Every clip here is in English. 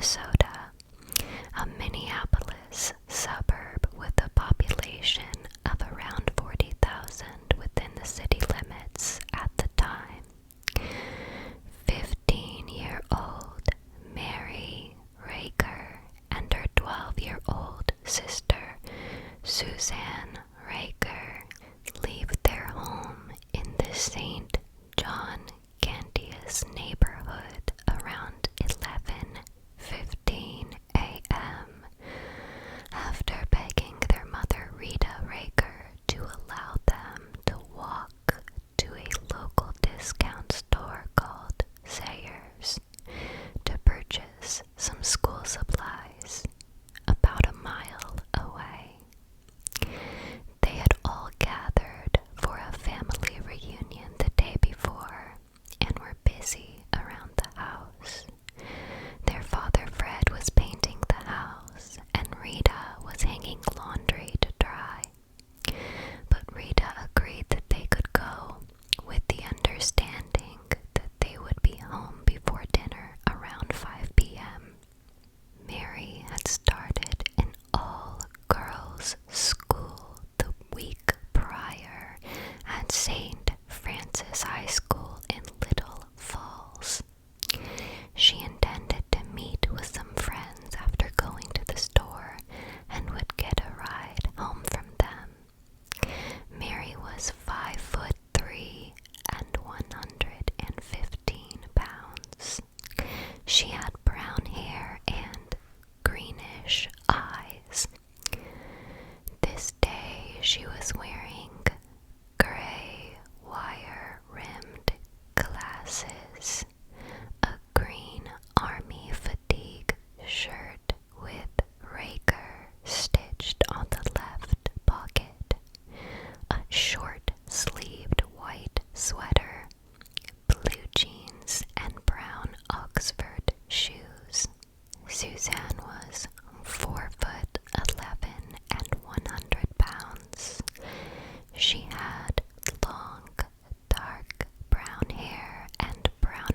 Minnesota, a Minneapolis suburb with a population of around 40,000 within the city limits at the time. 15-year-old Mary Raker and her 12-year-old sister, Suzanne Reker, leave their home in the St. John Candias neighborhood around 11:15 a.m. after begging their mother Rita Raker to allow them to walk to a local discount store called Sayers to purchase some school supplies about a mile away. They had all gathered for a family reunion the day before and were busy around the house. Their father Fred was painting the house and Rita was hanging laundry to dry. But Rita agreed that they could go with the understanding that they would be home before dinner around 5 p.m. Mary had started an all-girls school the week prior at St. Francis High School in Little Falls. She intended to meet with some friends after going to the store and would get a ride home from them. Mary was 5'3" and 115 pounds. She had brown hair and greenish eyes. This day she was wearing gray wire-rimmed glasses, a green army fatigue shirt with Raker stitched on the left pocket, a short-sleeved white sweater, blue jeans, and brown Oxford shoes. Suzanne was 4'11" and 100 pounds. She had long, dark brown hair and brown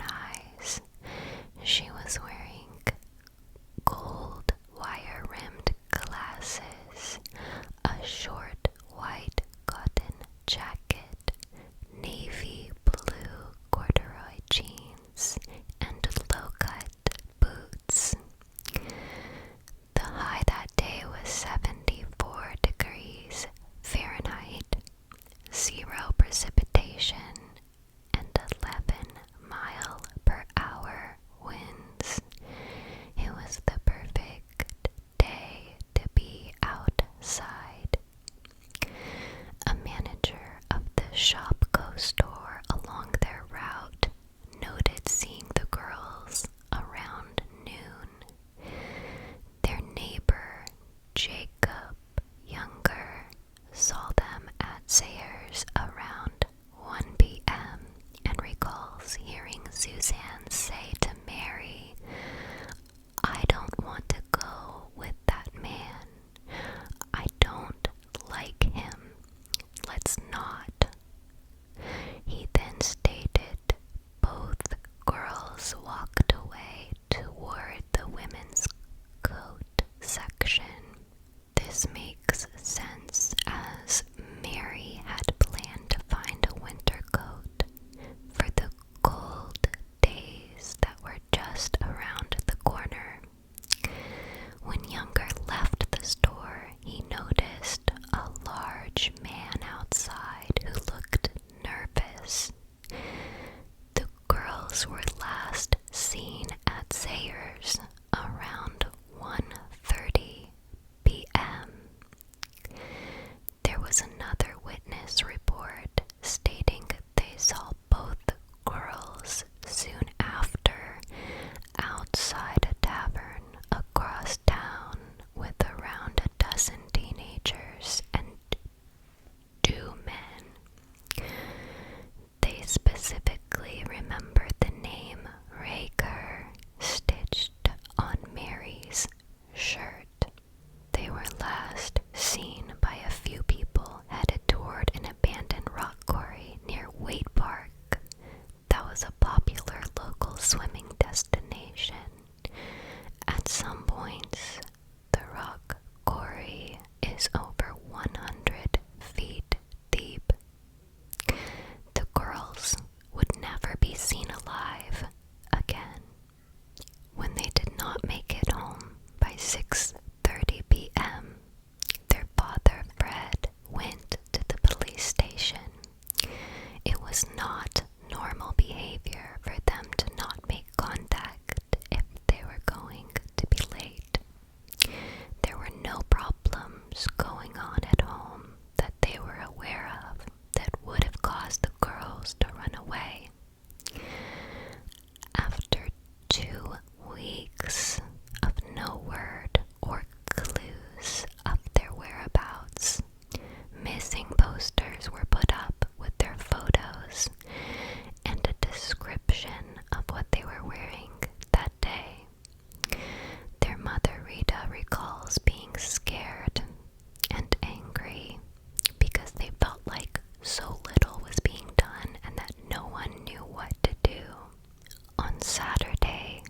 On Saturday,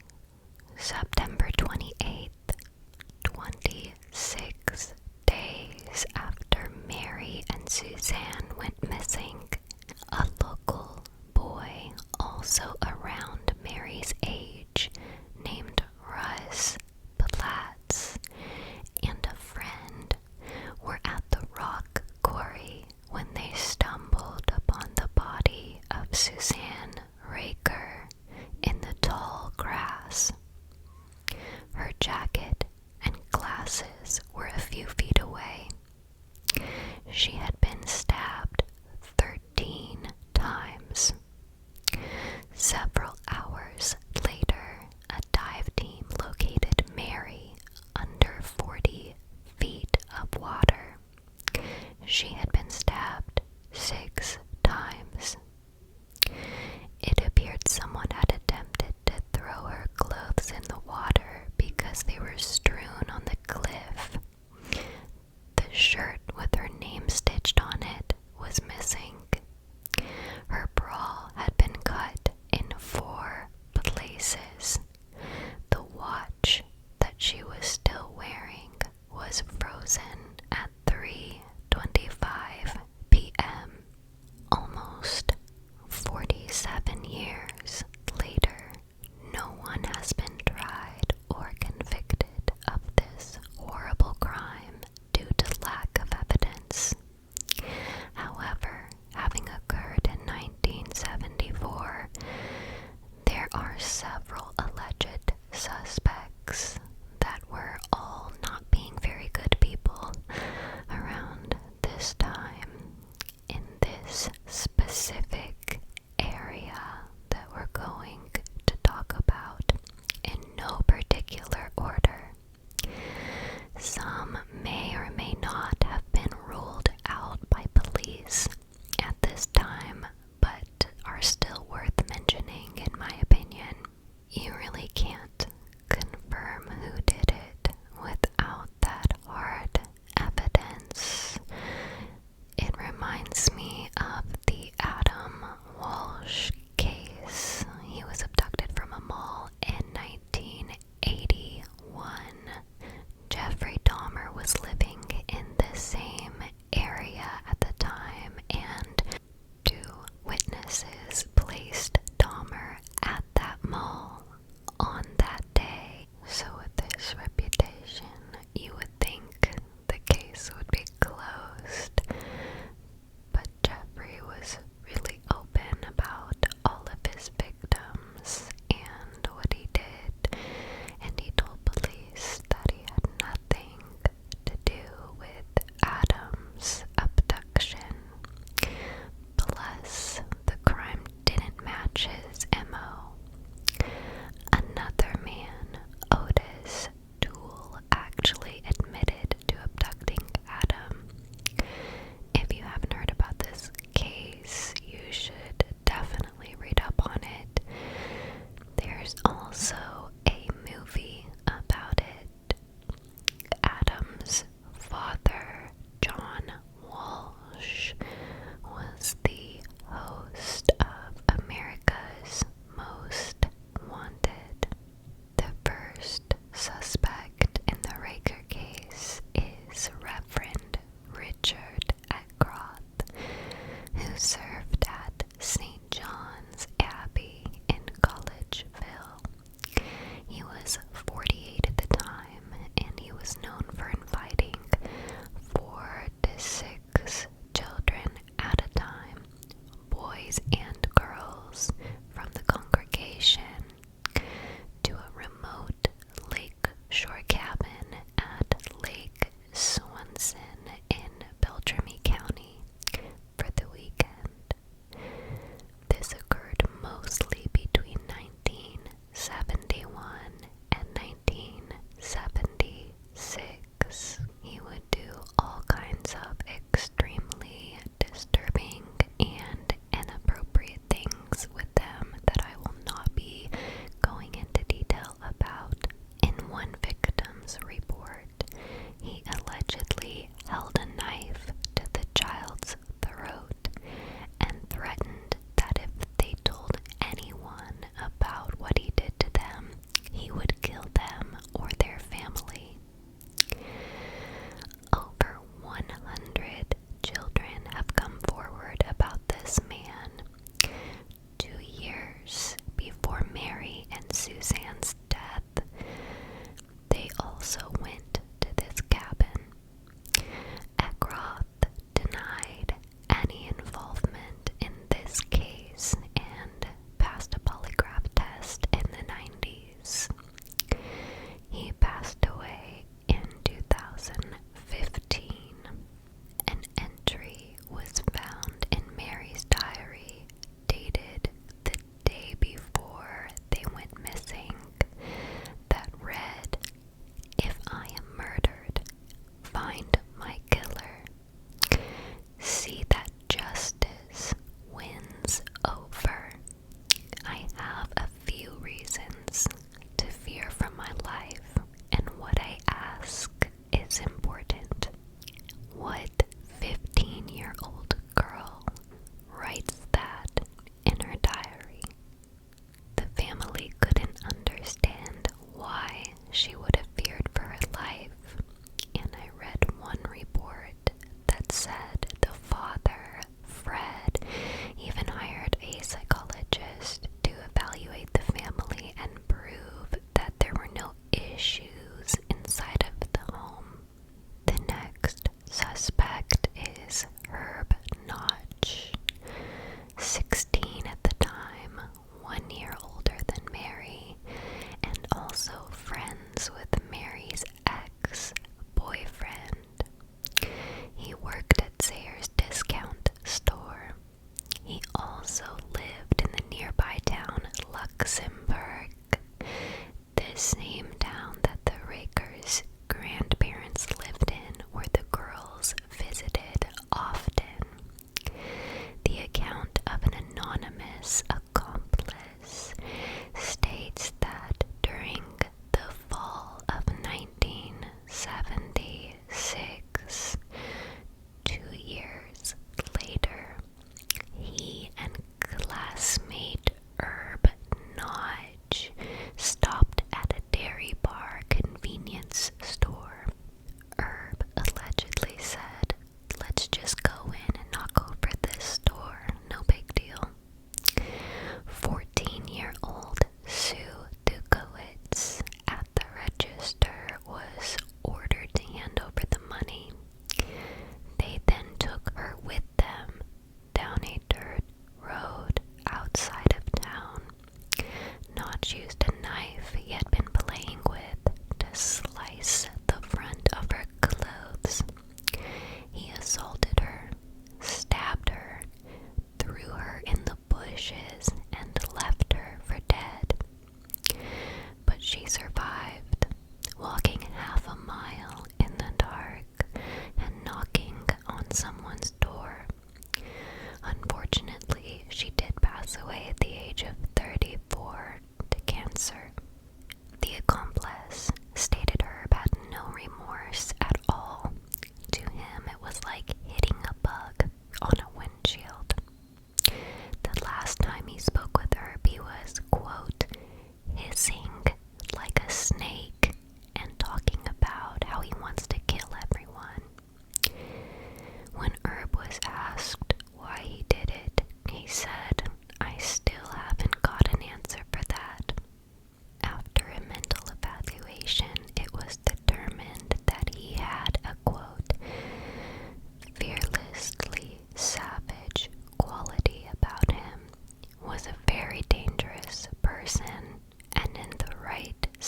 September 28th, 26 days after Mary and Suzanne went missing, a local boy, also around Mary's age, named Russ Platts, and a friend were at the rock quarry when they stumbled upon the body of Suzanne Reker in the tall grass. Her jacket and glasses were a few feet away. She had been stabbed 13 times. Several hours later, a dive team located Mary under 40 feet of water. She had been stabbed 6 times. It appeared someone had attempted to throw her clothes in the water because they were strewn on the cliff. The shirt with her name stitched on it was missing. Her bra had been cut in 4 places. The watch that she was still wearing was frozen at 3:25 p.m. Almost 47 years later, no one has been tried or convicted of this horrible crime due to lack of evidence. However, having occurred in 1974, there are several alleged suspects that were all not being very good people around this time in this specific area that we're going to talk about in no particular order. Some may or may not have been ruled out by police at this time, but are still worth mentioning in my opinion.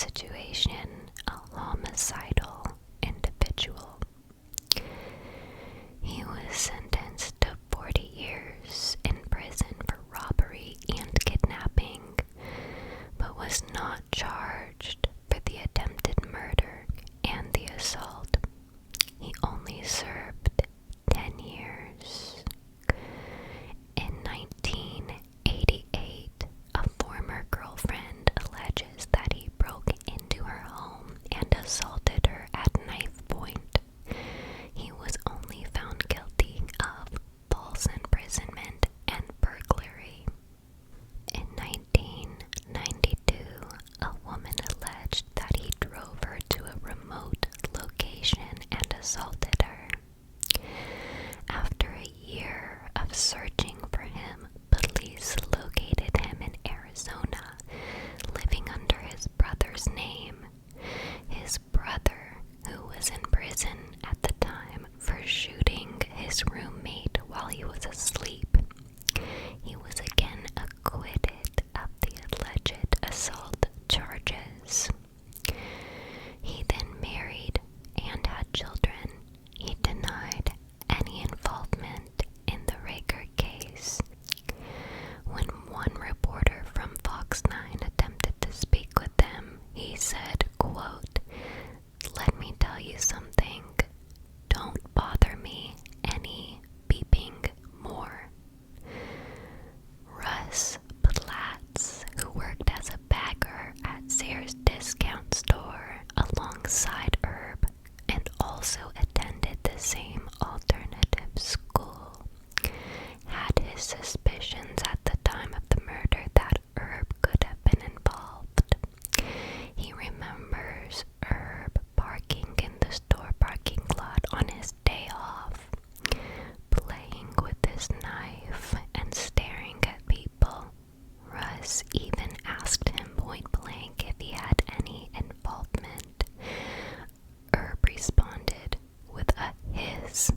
situation a homicidal individual. He was sentenced to 40 years in prison for robbery and kidnapping, but was not charged for the attempted murder and the assault. He only served 10 years. In 1988, a former girlfriend alleges that he broke into her home and assaulted her at knife point. He was only found guilty of false imprisonment and burglary. In 1992, a woman alleged that he drove her to a remote location and assaulted her. After a year of searching for him, police located him in Arizona, living under his brother's name. His brother, who was in prison at the time for shooting his roommate while he was asleep, he was again acquitted of the alleged assault charges. He then married and had children. He denied any involvement in the Raker case. When one reporter from Fox 9 attempted to speak with him, he said, quote, "Let me tell you something. Don't bother me any beeping more." Russ Platts, who worked as a bagger at Sears discount store alongside Herb and also attended the same alternative school, had his suspicions at the time of the murder that Herb could have been involved. He remembers Herb parking in the store parking lot on his day off, playing with his knife and staring at people. Russ even asked him point blank if he had any involvement. Herb responded with a hiss.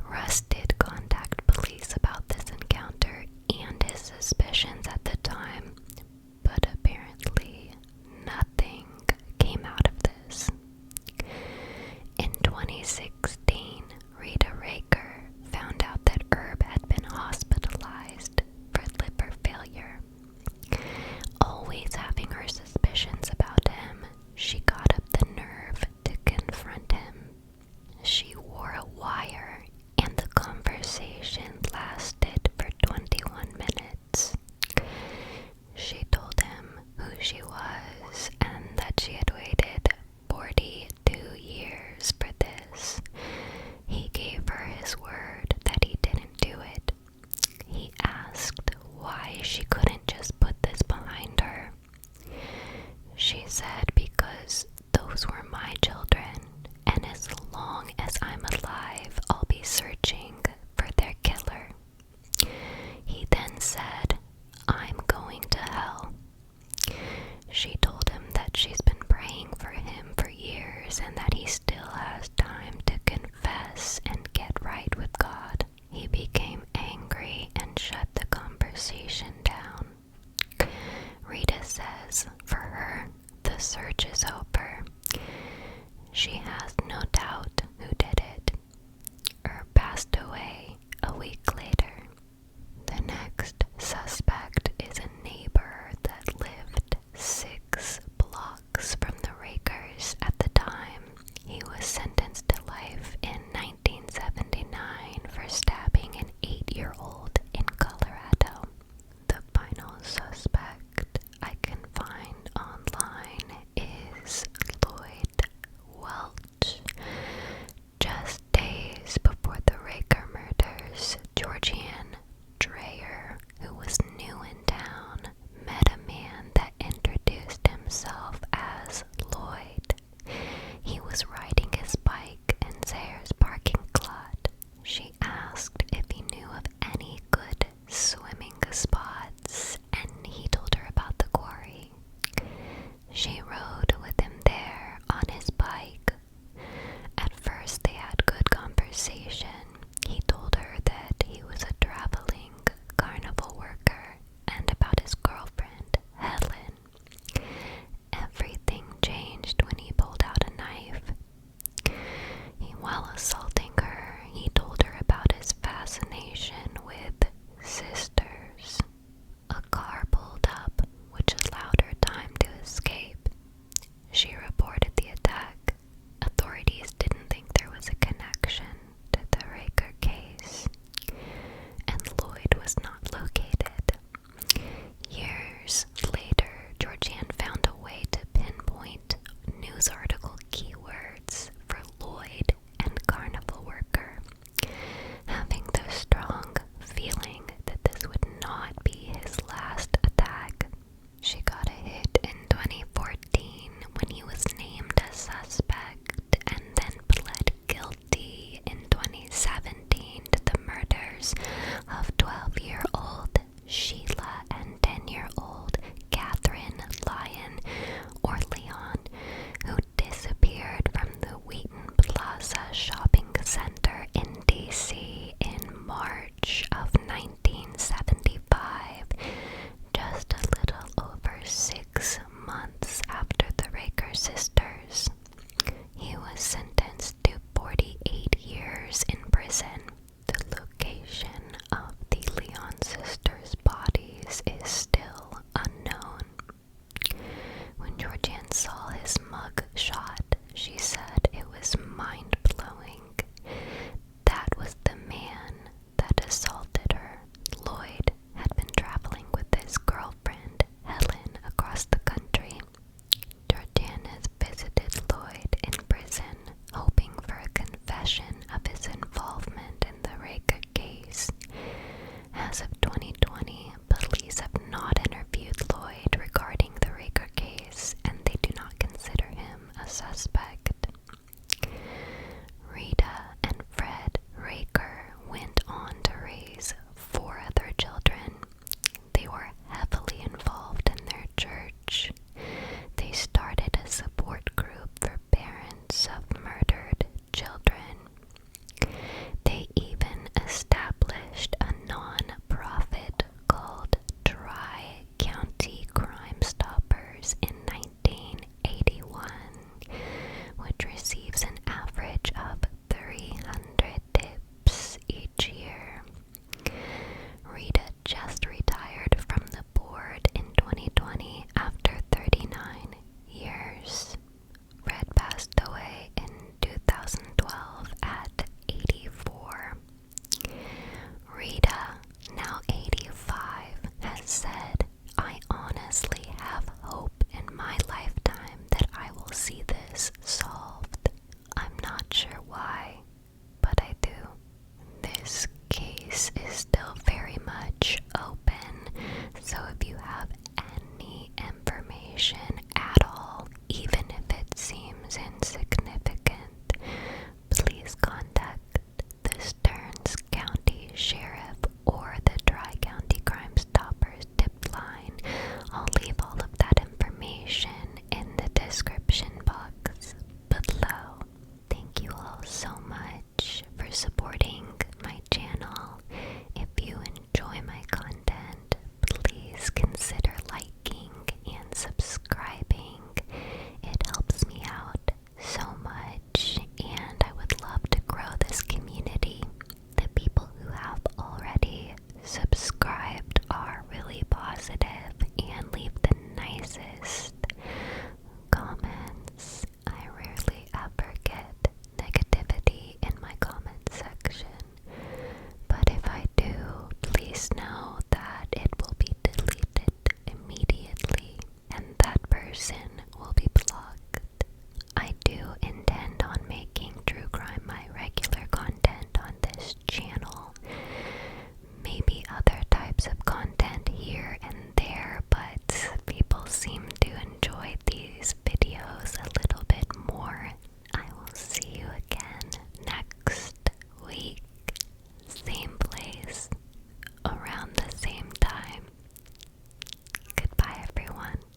Russ did contact police about this encounter and his suspicions at the time, but apparently nothing came out of this. In 2016, Reker found out that Herb had been hospitalized for liver failure. Always having her suspicions about him, she got up the nerve to confront him. She wore a wire, and the conversation lasted for 21 minutes. She told him who she was and that she had waited 42 years for this. He gave her his word that he didn't do it. He asked why she couldn't just put this behind her. She said because those were my children, and as long as I'm alive, I'll be searching for their killer. He then said, "I'm going to hell." She told him that she's been praying for him for years and that he still has time to confess and get right with God. He became angry and shut the conversation down. Rita says for her, the search is over. She has no